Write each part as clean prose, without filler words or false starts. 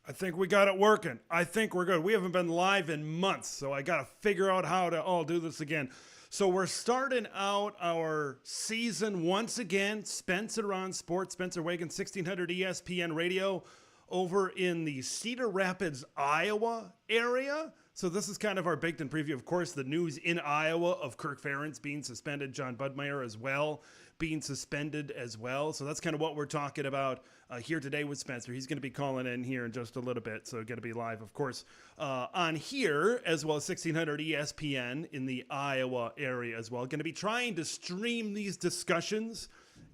I think we got it working. I think we're good. We haven't been live in months, so I got to figure out how to all do this again. So we're starting out our season once again. Spencer on Sports, Spencer Wagen, 1600 ESPN Radio over in the Cedar Rapids, Iowa area. So this is kind of our baked-in preview. Of course, the news in Iowa of Kirk Ferentz being suspended, John Budmeyer as well being suspended as well. So that's kind of what we're talking about here today with Spencer. He's going to be calling in here in just a little bit, so going to be live, of course, on here, as well as 1600 ESPN in the Iowa area as well. Going to be trying to stream these discussions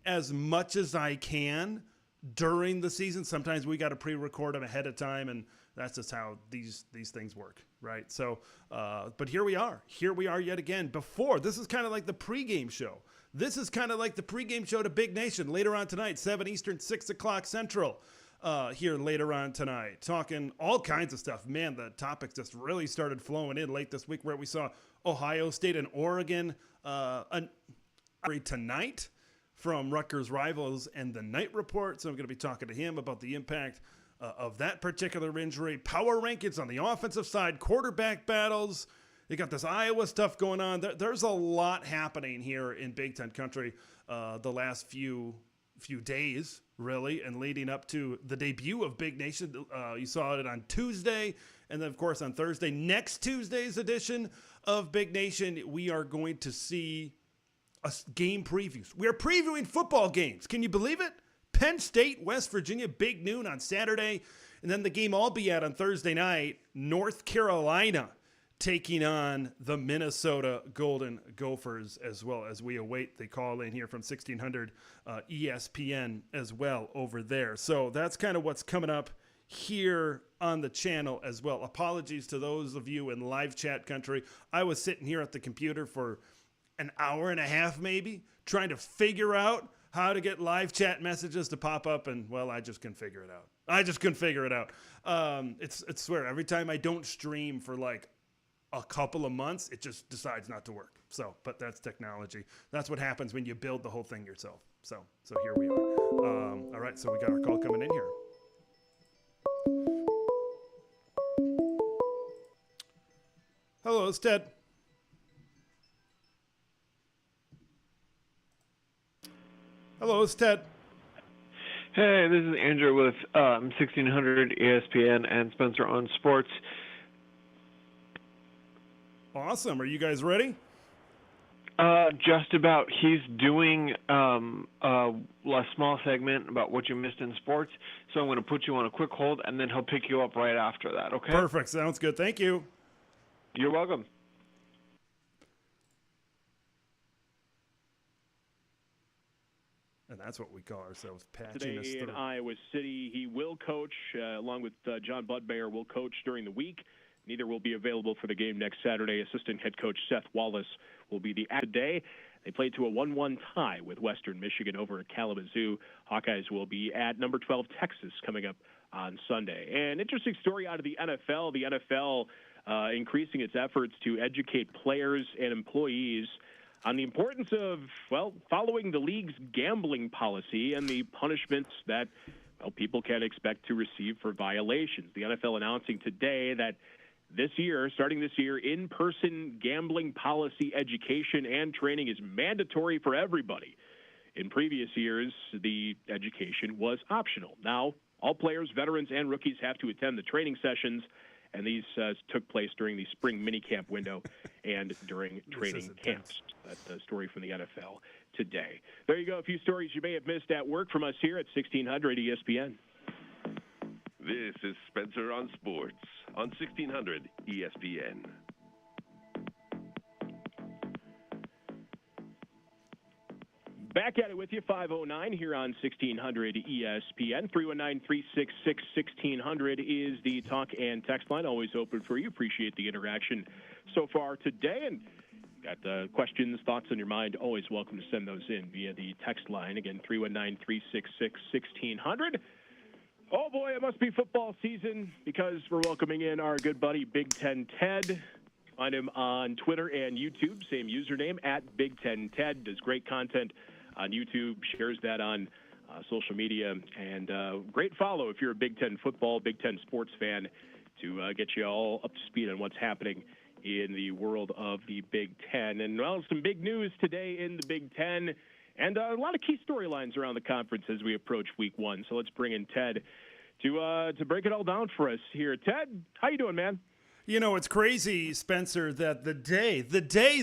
as much as I can during the season. Sometimes we got to pre-record them ahead of time, and that's just how these things work, right? So, but here we are yet again. Before, this is kind of like the pregame show. This is kind of like the pregame show to Big Nation later on tonight, 7 Eastern, 6 o'clock Central, here later on tonight. Talking all kinds of stuff. Man, the topics just really started flowing in late this week, where we saw Ohio State and Oregon tonight from Rutgers rivals and the Night Report. So I'm going to be talking to him about the impact of that particular injury. Power rankings on the offensive side, quarterback battles. You got this Iowa stuff going on. There's a lot happening here in Big Ten country the last few days, really, and leading up to the debut of Big Nation. You saw it on Tuesday, and then, of course, on Thursday. Next Tuesday's edition of Big Nation, we are going to see game previews. We are previewing football games. Can you believe it? Penn State, West Virginia, big noon on Saturday. And then the game I'll be at on Thursday night, North Carolina taking on the Minnesota Golden Gophers, as well as we await the call in here from 1600 ESPN as well over there. So that's kind of what's coming up here on the channel as well. Apologies to those of you in live chat country. I was sitting here at the computer for an hour and a half maybe, trying to figure out how to get live chat messages to pop up, and, well, I just couldn't figure it out. It's swear, every time I don't stream for like a couple of months, it just decides not to work. So, but that's technology. That's what happens when you build the whole thing yourself. So here we are. All right, so we got our call coming in here. Hello, it's Ted. Hello, it's Ted. Hey, this is Andrew with 1600 ESPN and Spencer on Sports. Awesome. Are you guys ready? Just about. He's doing a small segment about what you missed in sports, so I'm going to put you on a quick hold, and then he'll pick you up right after that, okay? Perfect. Sounds good. Thank you. You're welcome. And that's what we call ourselves, patching today us in through. Iowa City. He will coach, along with John Budmeyer, will coach during the week. Neither will be available for the game next Saturday. Assistant head coach Seth Wallace will be the today. They played to a 1-1 tie with Western Michigan over at Kalamazoo. Hawkeyes will be at number 12 Texas coming up on Sunday. An interesting story out of the NFL. The NFL increasing its efforts to educate players and employees on the importance of, well, following the league's gambling policy and the punishments that, well, people can expect to receive for violations. The NFL announcing today that starting this year, in-person gambling policy education and training is mandatory for everybody. In previous years, the education was optional. Now, all players, veterans, and rookies have to attend the training sessions, and these took place during the spring minicamp window and during training camps. That's the story from the NFL today. There you go, a few stories you may have missed at work from us here at 1600 ESPN. This is Spencer on Sports on 1600 ESPN. Back at it with you, 509 here on 1600 ESPN. 319-366-1600 is the talk and text line, always open for you. Appreciate the interaction so far today. And got questions, thoughts on your mind, always welcome to send those in via the text line. Again, 319-366-1600. Oh, boy, it must be football season because we're welcoming in our good buddy Big Ten Ted. Find him on Twitter and YouTube, same username, at Big Ten Ted. Does great content on YouTube, shares that on social media, and great follow if you're a Big Ten football, Big Ten sports fan, to get you all up to speed on what's happening in the world of the Big Ten. And, well, some big news today in the Big Ten, and a lot of key storylines around the conference as we approach Week 1. So let's bring in Ted to break it all down for us here. Ted, how you doing, man? You know, it's crazy, Spencer, that the day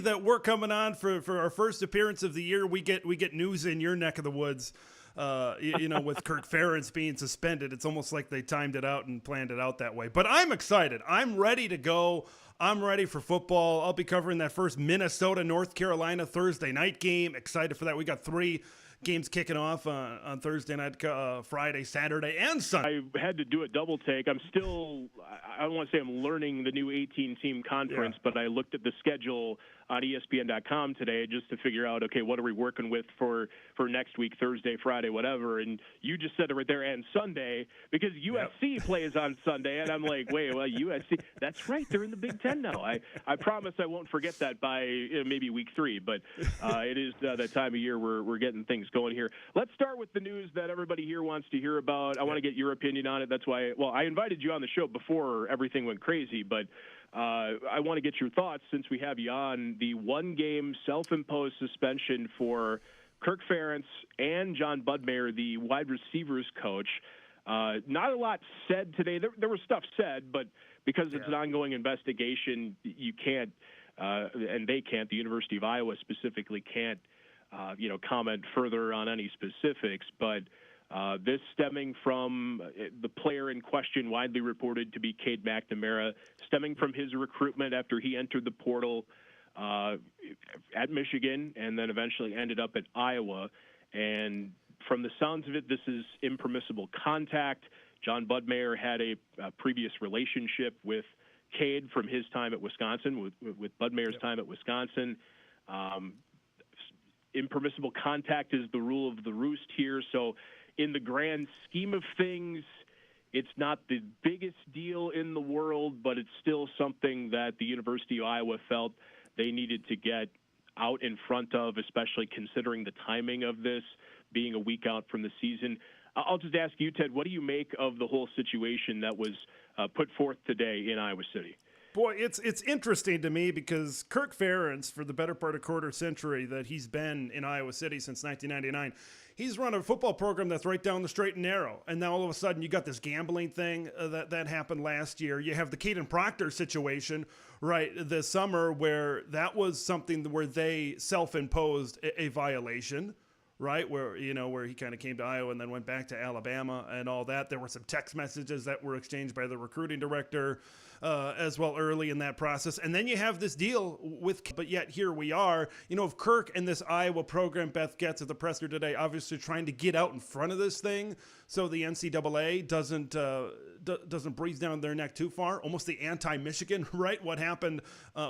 that we're coming on for our first appearance of the year, we get news in your neck of the woods. You know, with Kirk Ferentz being suspended, it's almost like they timed it out and planned it out that way. But I'm excited. I'm ready to go. I'm ready for football. I'll be covering that first Minnesota-North Carolina Thursday night game. Excited for that. We got 3 games kicking off on Thursday night, Friday, Saturday, and Sunday. I had to do a double take. I don't want to say I'm learning the new 18-team conference, but I looked at the schedule on ESPN.com today just to figure out, okay, what are we working with for next week, Thursday, Friday, whatever. And you just said it right there, and Sunday, because USC plays on Sunday. And I'm like, wait, well, USC, that's right, they're in the Big Ten now. I promise I won't forget that by maybe week 3. But it is that time of year we're getting things going here. Let's start with the news that everybody here wants to hear about. I want to get your opinion on it. That's why, I invited you on the show before everything went crazy, but I want to get your thoughts since we have you on the 1-game self-imposed suspension for Kirk Ferentz and John Budmeyer, the wide receivers coach. Not a lot said today. There was stuff said, but because it's an ongoing investigation, you can't, and they can't, the University of Iowa specifically can't, comment further on any specifics. But this stemming from the player in question, widely reported to be Cade McNamara, stemming from his recruitment after he entered the portal at Michigan and then eventually ended up at Iowa. And from the sounds of it, this is impermissible contact. John Budmeyer had a previous relationship with Cade from his time at Wisconsin, with Budmeyer's time at Wisconsin. Impermissible contact is the rule of the roost here. So in the grand scheme of things, it's not the biggest deal in the world, but it's still something that the University of Iowa felt they needed to get out in front of, especially considering the timing of this being a week out from the season. I'll just ask you, Ted, what do you make of the whole situation that was put forth today in Iowa City? Boy, it's interesting to me because Kirk Ferentz, for the better part of quarter century that he's been in Iowa City since 1999, he's run a football program that's right down the straight and narrow. And now all of a sudden you got this gambling thing that happened last year. You have the Caden Proctor situation right this summer where that was something where they self-imposed a violation. Right, where he kind of came to Iowa and then went back to Alabama and all that. There were some text messages that were exchanged by the recruiting director as well early in that process. And then you have this deal but yet here we are. If Kirk and this Iowa program, Beth Getz at the presser today, obviously trying to get out in front of this thing so the NCAA doesn't breathe down their neck too far. Almost the anti-Michigan, right? What happened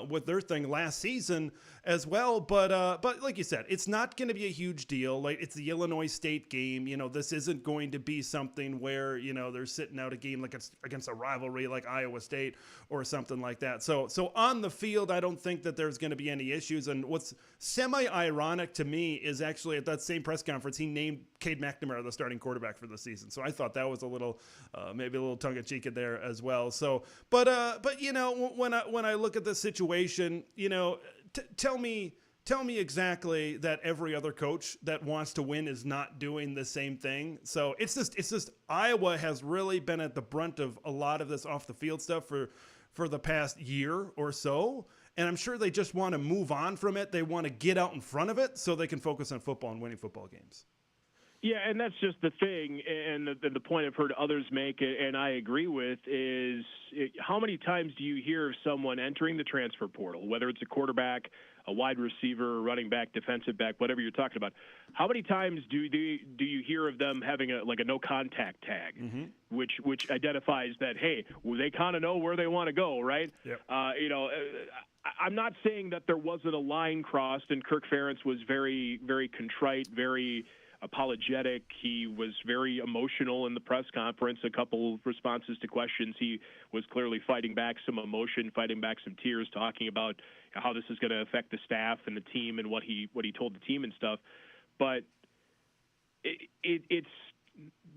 with their thing last season as well. But like you said, it's not going to be a huge deal. Like, it's the Illinois State game. This isn't going to be something where they're sitting out a game like it's against a rivalry like Iowa State or something like that. So on the field, I don't think that there's going to be any issues. And what's semi-ironic to me is actually at that same press conference, he named Cade McNamara the starting quarterback for the season. So I thought that was a little, maybe a little tongue-in-cheek in there as well. So, but when I look at the situation, tell me exactly that every other coach that wants to win is not doing the same thing. So it's just Iowa has really been at the brunt of a lot of this off the field stuff for the past year or so. And I'm sure they just want to move on from it. They want to get out in front of it so they can focus on football and winning football games. Yeah, and that's just the thing, and the point I've heard others make, and I agree with, is how many times do you hear of someone entering the transfer portal, whether it's a quarterback, a wide receiver, running back, defensive back, whatever you're talking about? How many times do you hear of them having a no contact tag, which identifies that, hey, they kind of know where they want to go, right? Yep. I'm not saying that there wasn't a line crossed, and Kirk Ferentz was very, very contrite, very apologetic. He was very emotional in the press conference. A couple responses to questions, he was clearly fighting back some emotion, fighting back some tears, talking about how this is going to affect the staff and the team and what he told the team and stuff. But it's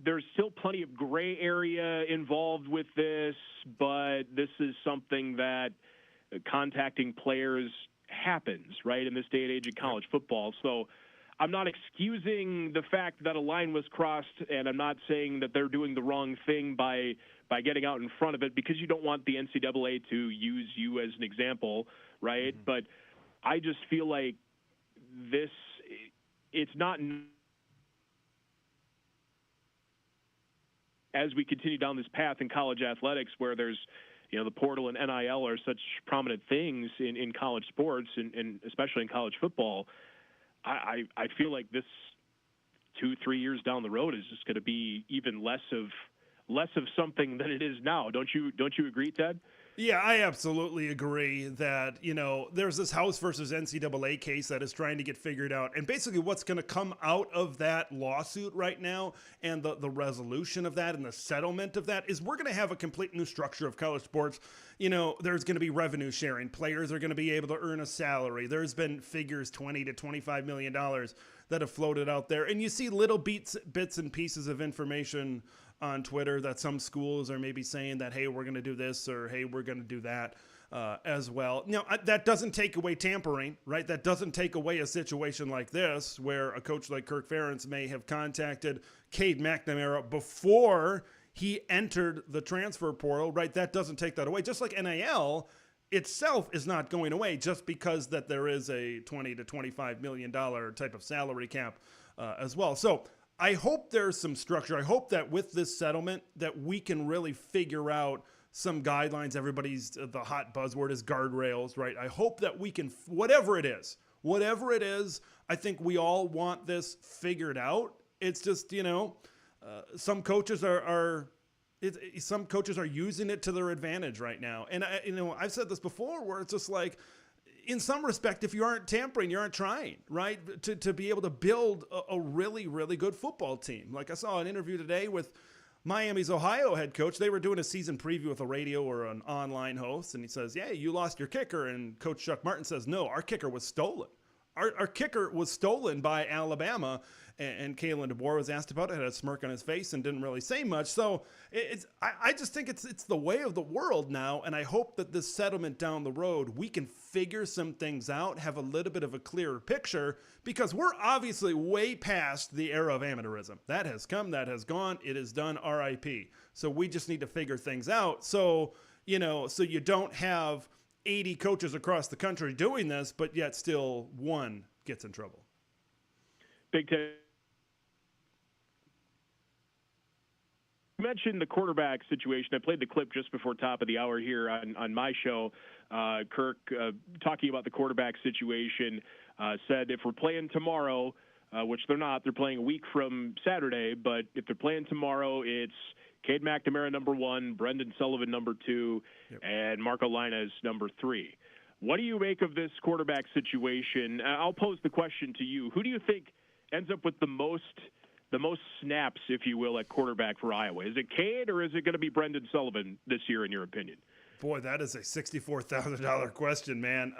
there's still plenty of gray area involved with this, but this is something that contacting players happens, right, in this day and age of college football. So I'm not excusing the fact that a line was crossed, and I'm not saying that they're doing the wrong thing by getting out in front of it, because you don't want the NCAA to use you as an example, right? Mm-hmm. But I just feel like it's not, as we continue down this path in college athletics, where there's, the portal and NIL are such prominent things in college sports, and especially in college football. I feel like this 2-3 years down the road is just going to be even less of something than it is now. Don't you agree, Ted? Yeah, I absolutely agree that, there's this House versus NCAA case that is trying to get figured out. And basically what's going to come out of that lawsuit right now, and the resolution of that and the settlement of that, is we're going to have a complete new structure of college sports. There's going to be revenue sharing. Players are going to be able to earn a salary. There's been figures, $20 to $25 million that have floated out there. And you see little bits and pieces of information on Twitter that some schools are maybe saying that, hey, we're going to do this, or hey, we're going to do that as well. That doesn't take away tampering, right? That doesn't take away a situation like this, where a coach like Kirk Ferentz may have contacted Cade McNamara before he entered the transfer portal, right? That doesn't take that away. Just like NIL itself is not going away just because that there is a $20 to $25 million type of salary cap as well. So I hope there's some structure. I hope that with this settlement that we can really figure out some guidelines. The hot buzzword is guardrails, right? I hope that we can, whatever it is, I think we all want this figured out. It's just, some coaches are using it to their advantage right now. And I've said this before, where it's just like, in some respect, if you aren't tampering, you aren't trying, right? To be able to build a really, really good football team. Like I saw an interview today with Miami's Ohio head coach. They were doing a season preview with a radio or an online host, and he says, yeah, you lost your kicker. And Coach Chuck Martin says, no, our kicker was stolen. Our kicker was stolen by Alabama, and Kalen DeBoer was asked about it, had a smirk on his face, and didn't really say much. So I just think it's the way of the world now, and I hope that this settlement down the road, we can figure some things out, have a little bit of a clearer picture, because we're obviously way past the era of amateurism. That has come, that has gone, it is done, RIP. So we just need to figure things out. So you don't have 80 coaches across the country doing this, but yet still one gets in trouble. Big Ten. You mentioned the quarterback situation. I played the clip just before top of the hour here on my show. Kirk, talking about the quarterback situation, said if we're playing tomorrow, which they're not, they're playing a week from Saturday, but if they're playing tomorrow, it's Cade McNamara number 1, Brendan Sullivan number 2, yep, and Marco Linus number 3. What do you make of this quarterback situation? I'll pose the question to you. Who do you think ends up with the most snaps, if you will, at quarterback for Iowa? Is it Cade, or is it going to be Brendan Sullivan this year, in your opinion? Boy, that is a $64,000 question, man.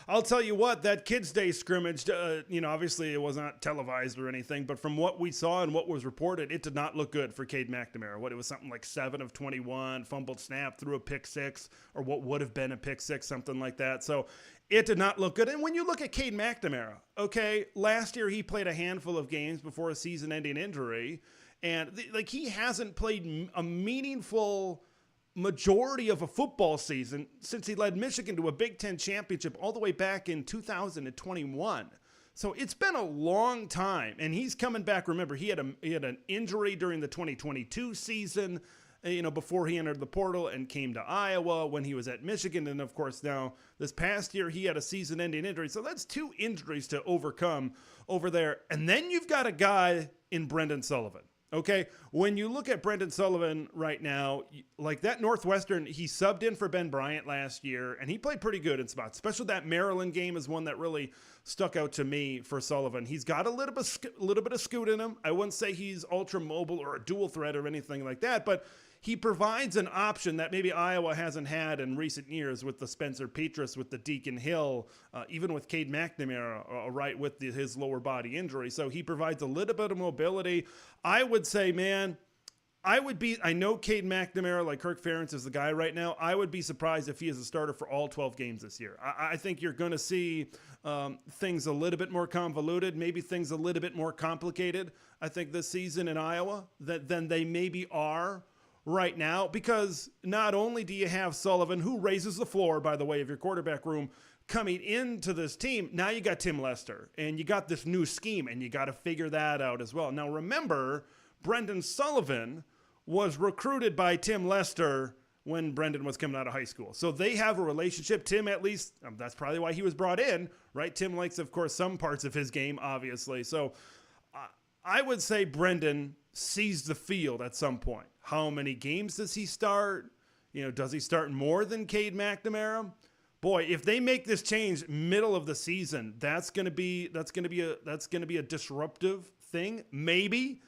I'll tell you what, that Kids Day scrimmage, obviously it was not televised or anything, but from what we saw and what was reported, it did not look good for Cade McNamara. It was something like 7 of 21, fumbled snap, threw a pick 6, or what would have been a pick 6, something like that. So it did not look good. And when you look at Cade McNamara, okay, last year he played a handful of games before a season-ending injury, and he hasn't played a meaningful majority of a football season since he led Michigan to a Big Ten championship all the way back in 2021. So it's been a long time, and he's coming back. Remember, he had an injury during the 2022 season, before he entered the portal and came to Iowa when he was at Michigan. And of course, now this past year, he had a season-ending injury. So that's 2 injuries to overcome over there. And then you've got a guy in Brendan Sullivan. Okay, when you look at Brendan Sullivan right now, like that Northwestern, he subbed in for Ben Bryant last year, and he played pretty good in spots. Especially that Maryland game is one that really stuck out to me for Sullivan. He's got a little bit of scoot in him. I wouldn't say he's ultra mobile or a dual threat or anything like that, but he provides an option that maybe Iowa hasn't had in recent years with the Spencer Petras, with the Deacon Hill, even with Cade McNamara, right, with his lower body injury. So he provides a little bit of mobility. I would say, man, I know Cade McNamara, like Kirk Ferentz, is the guy right now. I would be surprised if he is a starter for all 12 games this year. I think you're going to see things a little bit more convoluted, maybe things a little bit more complicated, I think, this season in Iowa than they maybe are right now, because not only do you have Sullivan, who raises the floor, by the way, of your quarterback room, coming into this team, now you got Tim Lester, and you got this new scheme, and you got to figure that out as well. Now, remember, Brendan Sullivan was recruited by Tim Lester when Brendan was coming out of high school. So they have a relationship. Tim, at least, that's probably why he was brought in, right? Tim likes, of course, some parts of his game, obviously. So I would say Brendan sees the field at some point. How many games does he start? Does he start more than Cade McNamara? Boy, if they make this change middle of the season, that's going to be a disruptive thing. Maybe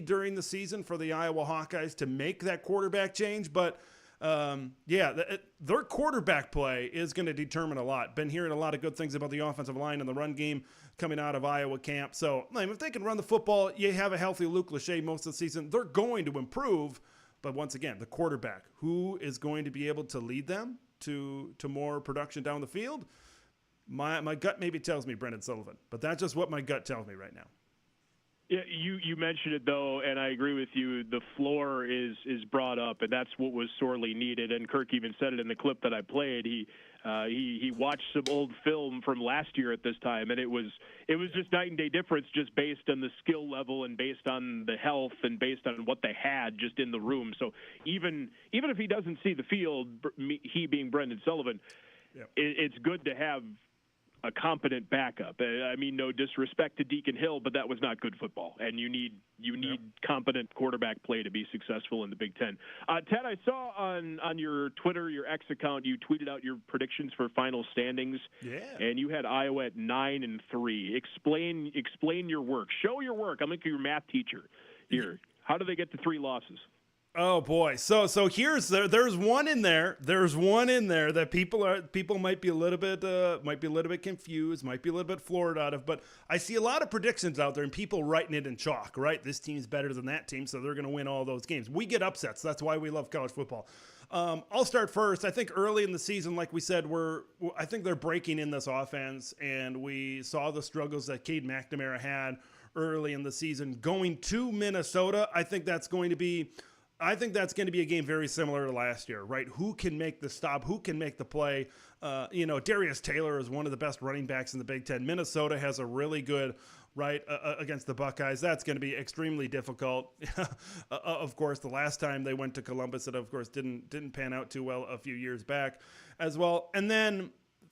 during the season for the Iowa Hawkeyes to make that quarterback change, but their quarterback play is going to determine a lot. Been hearing a lot of good things about the offensive line and the run game coming out of Iowa camp. So if they can run the football, you have a healthy Luke Lachey most of the season, they're going to improve. But once again, the quarterback, who is going to be able to lead them to more production down the field? My gut maybe tells me Brendan Sullivan, but that's just what my gut tells me right now. Yeah, you mentioned it, though, and I agree with you. The floor is brought up, and that's what was sorely needed. And Kirk even said it in the clip that I played. He watched some old film from last year at this time, and it was just night and day difference, just based on the skill level and based on the health and based on what they had just in the room. So even if he doesn't see the field, he being Brendan Sullivan, it's good to have a competent backup. I mean, no disrespect to Deacon Hill, but that was not good football, and you need competent quarterback play to be successful in the Big Ten. Ted, I saw on your Twitter, your X account, you tweeted out your predictions for final standings. Yeah. And you had Iowa at 9-3. Explain your work. Show your work. I'm like your math teacher here. How do they get to 3 losses? Oh boy. So there's one in there. There's one in there that people might be a little bit confused, might be a little bit floored out of, but I see a lot of predictions out there and people writing it in chalk, right? This team's better than that team, so they're going to win all those games. We get upsets. That's why we love college football. I'll start first. I think early in the season, like we said, I think they're breaking in this offense, and we saw the struggles that Cade McNamara had early in the season. Going to Minnesota, I think that's going to be a game very similar to last year, right? Who can make the stop? Who can make the play? Darius Taylor is one of the best running backs in the Big Ten. Minnesota has a really good right against the Buckeyes. That's going to be extremely difficult. Of course, the last time they went to Columbus, it of course didn't pan out too well a few years back as well. And then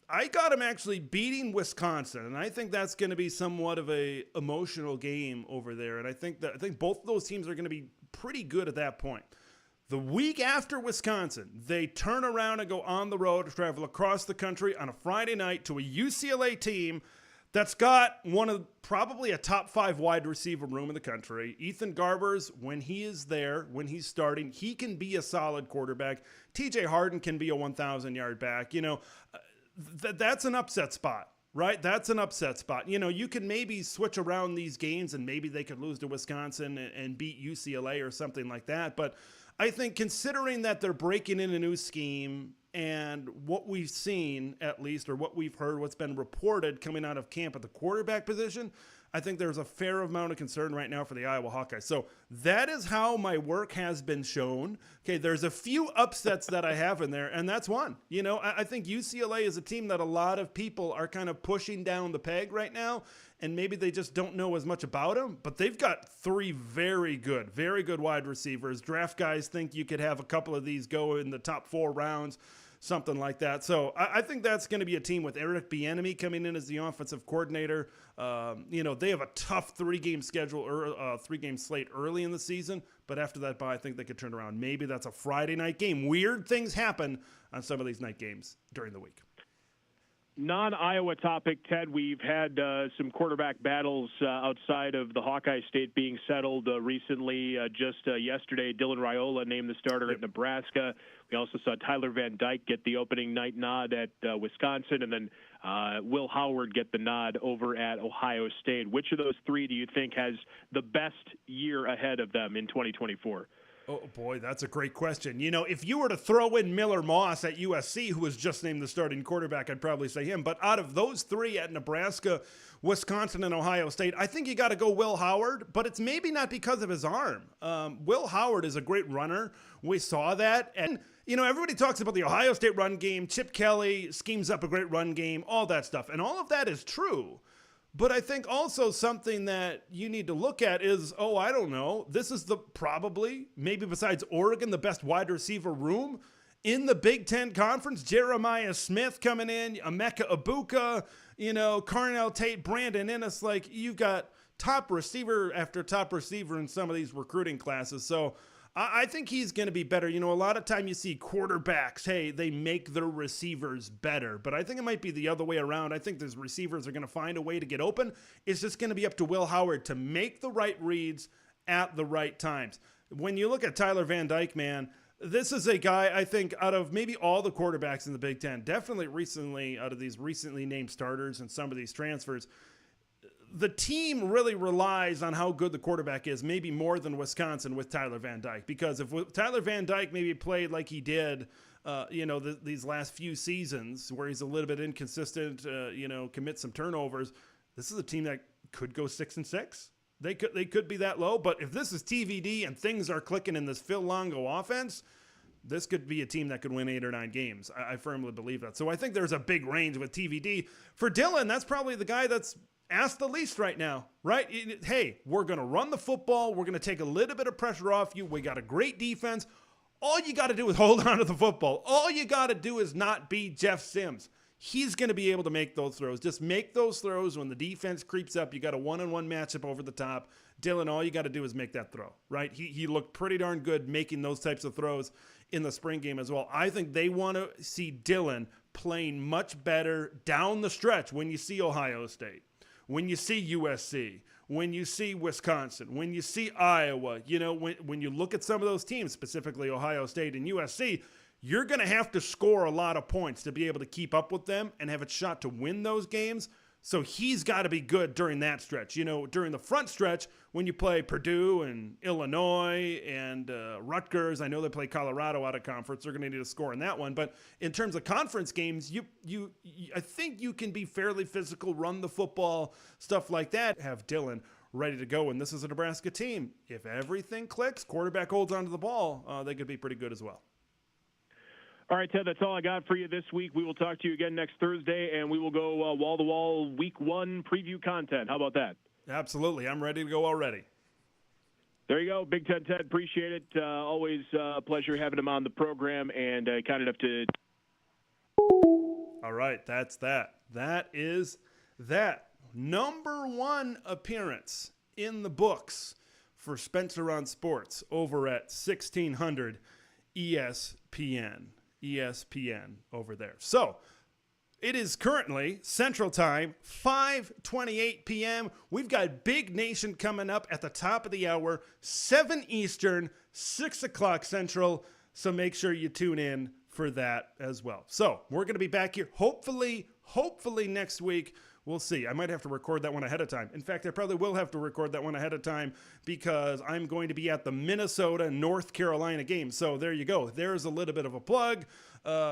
I got him actually beating Wisconsin, and I think that's going to be somewhat of a emotional game over there. And I think both of those teams are going to be pretty good at that point. The week after Wisconsin, they turn around and go on the road to travel across the country on a Friday night to a UCLA team that's got probably a top 5 wide receiver room in the country. Ethan Garbers, when he is there, when he's starting, he can be a solid quarterback. TJ Harden can be a 1,000-yard back. That's an upset spot, right? That's an upset spot. You can maybe switch around these games and maybe they could lose to Wisconsin and beat UCLA or something like that. But I think considering that they're breaking in a new scheme and what we've seen, at least, or what we've heard, what's been reported coming out of camp at the quarterback position, I think there's a fair amount of concern right now for the Iowa Hawkeyes. So that is how my work has been shown. Okay, there's a few upsets that I have in there, and that's one. I think UCLA is a team that a lot of people are kind of pushing down the peg right now, and maybe they just don't know as much about them, but they've got 3 very good wide receivers. Draft guys think you could have a couple of these go in the top 4 rounds, something like that. So I think that's going to be a team with Eric Bieniemy coming in as the offensive coordinator. They have a tough 3-game schedule or 3-game slate early in the season, but after that bye, I think they could turn around. Maybe that's a Friday night game. Weird things happen on some of these night games during the week. Non-Iowa topic, Ted, we've had some quarterback battles outside of the Hawkeye State being settled recently. Just yesterday, Dylan Raiola named the starter at Nebraska. We also saw Tyler Van Dyke get the opening night nod at Wisconsin, and then Will Howard get the nod over at Ohio State. Which of those three do you think has the best year ahead of them in 2024? Oh, boy, that's a great question. You know, if you were to throw in Miller Moss at USC, who was just named the starting quarterback, I'd probably say him. But out of those three at Nebraska, Wisconsin, and Ohio State, I think you got to go Will Howard, but it's maybe not because of his arm. Will Howard is a great runner. We saw that. And, you know, everybody talks about the Ohio State run game. Chip Kelly schemes up a great run game, all that stuff. And all of that is true. But I think also something that you need to look at is, I don't know, this is maybe besides Oregon, the best wide receiver room in the Big Ten Conference. Jeremiah Smith coming in, Emeka Ibuka, Carnell Tate, Brandon Ennis. Like, you've got top receiver after top receiver in some of these recruiting classes. So I think he's going to be better. You know, a lot of time you see quarterbacks, hey, they make their receivers better. But I think it might be the other way around. I think those receivers are going to find a way to get open. It's just going to be up to Will Howard to make the right reads at the right times. When you look at Tyler Van Dyke, man, this is a guy, I think, out of maybe all the quarterbacks in the Big Ten, definitely recently out of these recently named starters and some of these transfers, the team really relies on how good the quarterback is, maybe more than Wisconsin with Tyler Van Dyke. Because if Tyler Van Dyke maybe played like he did, these last few seasons where he's a little bit inconsistent, commit some turnovers, this is a team that could go 6-6. They could be that low. But if this is TVD and things are clicking in this Phil Longo offense, this could be a team that could win 8 or 9 games. I firmly believe that. So I think there's a big range with TVD. For Dylan, that's probably the guy that's asked the least right now, right? Hey, we're going to run the football. We're going to take a little bit of pressure off you. We got a great defense. All you got to do is hold on to the football. All you got to do is not be Jeff Sims. He's going to be able to make those throws. Just make those throws when the defense creeps up. You got a one-on-one matchup over the top. Dylan, all you got to do is make that throw, right? He looked pretty darn good making those types of throws in the spring game as well. I think they want to see Dylan playing much better down the stretch when you see Ohio State, when you see USC, when you see Wisconsin, when you see Iowa. When you look at some of those teams, specifically Ohio State and USC, you're going to have to score a lot of points to be able to keep up with them and have a shot to win those games. So he's got to be good during that stretch. During the front stretch, when you play Purdue and Illinois and Rutgers, I know they play Colorado out of conference. They're going to need to score in that one. But in terms of conference games, I think you can be fairly physical, run the football, stuff like that. Have Dylan ready to go. And this is a Nebraska team. If everything clicks, quarterback holds onto the ball, they could be pretty good as well. All right, Ted, that's all I got for you this week. We will talk to you again next Thursday, and we will go wall-to-wall Week 1 preview content. How about that? Absolutely. I'm ready to go already. There you go. Big Ted, appreciate it. Always a pleasure having him on the program, and kind enough to... All right, that's that. That is that. Number 1 appearance in the books for Spencer on Sports over at 1600 ESPN. ESPN over there. So it is currently Central Time, 5:28 p.m. We've got Big Nation coming up at the top of the hour, 7 Eastern, 6 o'clock Central. So make sure you tune in for that as well. So we're going to be back here hopefully next week. We'll see. I might have to record that one ahead of time. In fact, I probably will have to record that one ahead of time because I'm going to be at the Minnesota-North Carolina game. So there you go. There's a little bit of a plug.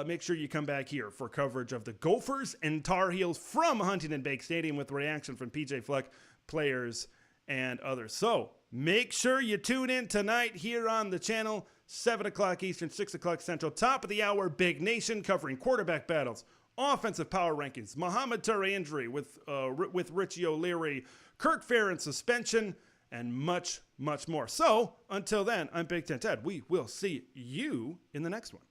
Make sure you come back here for coverage of the Gophers and Tar Heels from Huntington Bank Stadium with reaction from PJ Fleck, players, and others. So make sure you tune in tonight here on the channel, 7 o'clock Eastern, 6 o'clock Central, top of the hour, Big Nation covering quarterback battles, offensive power rankings, Muhammad Torre injury with Richie O'Leary, Kirk Ferentz suspension, and much, much more. So until then, I'm Big Ten Ted. We will see you in the next one.